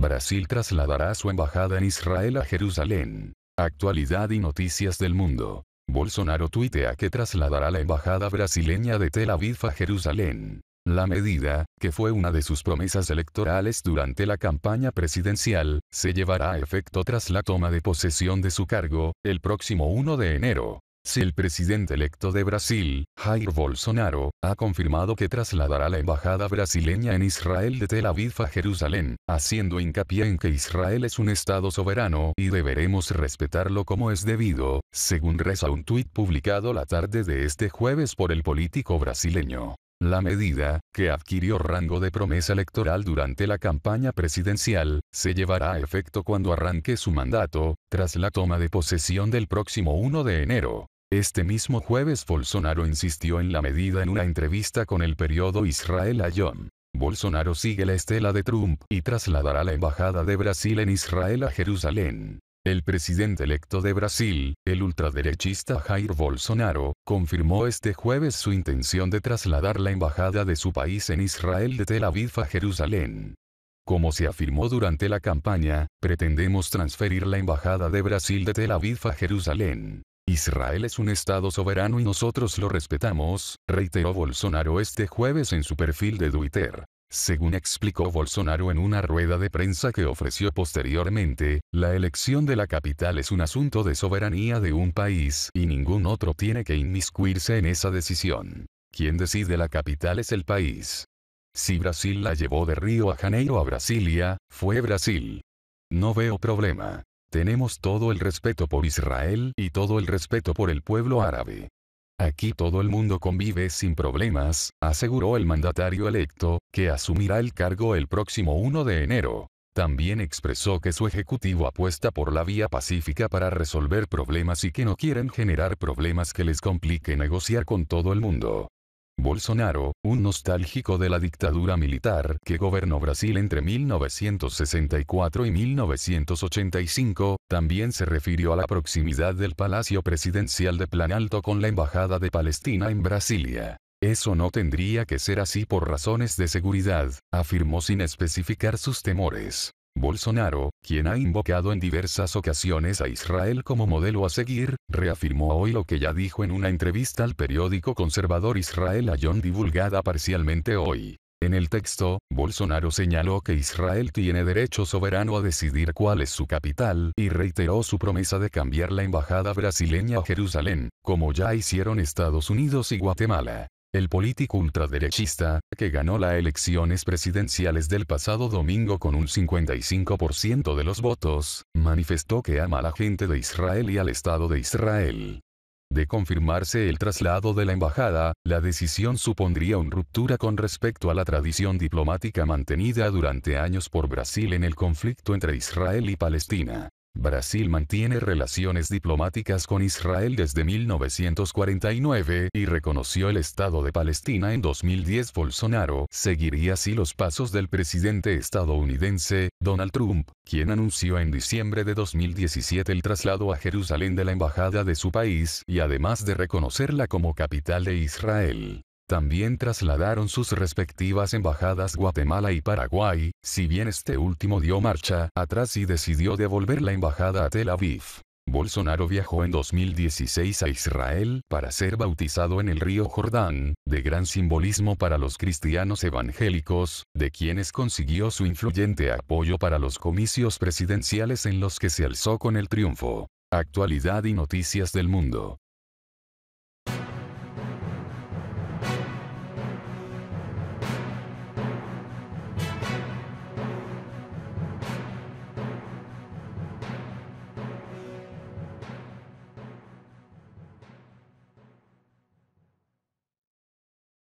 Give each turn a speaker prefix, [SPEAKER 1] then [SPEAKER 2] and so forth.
[SPEAKER 1] Brasil trasladará su embajada en Israel a Jerusalén. Actualidad y noticias del mundo. Bolsonaro tuitea que trasladará la embajada brasileña de Tel Aviv a Jerusalén. La medida, que fue una de sus promesas electorales durante la campaña presidencial, se llevará a efecto tras la toma de posesión de su cargo, el próximo 1 de enero. Si el presidente electo de Brasil, Jair Bolsonaro, ha confirmado que trasladará la embajada brasileña en Israel de Tel Aviv a Jerusalén, haciendo hincapié en que Israel es un estado soberano y deberemos respetarlo como es debido, según reza un tuit publicado la tarde de este jueves por el político brasileño. La medida, que adquirió rango de promesa electoral durante la campaña presidencial, se llevará a efecto cuando arranque su mandato, tras la toma de posesión del próximo 1 de enero. Este mismo jueves Bolsonaro insistió en la medida en una entrevista con el periódico Israel Hayom. Bolsonaro sigue la estela de Trump y trasladará la embajada de Brasil en Israel a Jerusalén. El presidente electo de Brasil, el ultraderechista Jair Bolsonaro, confirmó este jueves su intención de trasladar la embajada de su país en Israel de Tel Aviv a Jerusalén. Como se afirmó durante la campaña, pretendemos transferir la embajada de Brasil de Tel Aviv a Jerusalén. Israel es un estado soberano y nosotros lo respetamos, reiteró Bolsonaro este jueves en su perfil de Twitter. Según explicó Bolsonaro en una rueda de prensa que ofreció posteriormente, la elección de la capital es un asunto de soberanía de un país y ningún otro tiene que inmiscuirse en esa decisión. Quien decide la capital es el país. Si Brasil la llevó de Río a Janeiro a Brasilia, fue Brasil. No veo problema. Tenemos todo el respeto por Israel y todo el respeto por el pueblo árabe. Aquí todo el mundo convive sin problemas, aseguró el mandatario electo, que asumirá el cargo el próximo 1 de enero. También expresó que su ejecutivo apuesta por la vía pacífica para resolver problemas y que no quieren generar problemas que les complique negociar con todo el mundo. Bolsonaro, un nostálgico de la dictadura militar que gobernó Brasil entre 1964 y 1985, también se refirió a la proximidad del Palacio Presidencial de Planalto con la Embajada de Palestina en Brasilia. Eso no tendría que ser así por razones de seguridad, afirmó sin especificar sus temores. Bolsonaro, quien ha invocado en diversas ocasiones a Israel como modelo a seguir, reafirmó hoy lo que ya dijo en una entrevista al periódico conservador Israel Hayom divulgada parcialmente hoy. En el texto, Bolsonaro señaló que Israel tiene derecho soberano a decidir cuál es su capital y reiteró su promesa de cambiar la embajada brasileña a Jerusalén, como ya hicieron Estados Unidos y Guatemala. El político ultraderechista, que ganó las elecciones presidenciales del pasado domingo con un 55% de los votos, manifestó que ama a la gente de Israel y al Estado de Israel. De confirmarse el traslado de la embajada, la decisión supondría una ruptura con respecto a la tradición diplomática mantenida durante años por Brasil en el conflicto entre Israel y Palestina. Brasil mantiene relaciones diplomáticas con Israel desde 1949 y reconoció el Estado de Palestina en 2010. Bolsonaro seguiría así los pasos del presidente estadounidense, Donald Trump, quien anunció en diciembre de 2017 el traslado a Jerusalén de la embajada de su país y además de reconocerla como capital de Israel. También trasladaron sus respectivas embajadas Guatemala y Paraguay, si bien este último dio marcha atrás y decidió devolver la embajada a Tel Aviv. Bolsonaro viajó en 2016 a Israel para ser bautizado en el río Jordán, de gran simbolismo para los cristianos evangélicos, de quienes consiguió su influyente apoyo para los comicios presidenciales en los que se alzó con el triunfo. Actualidad y noticias del mundo.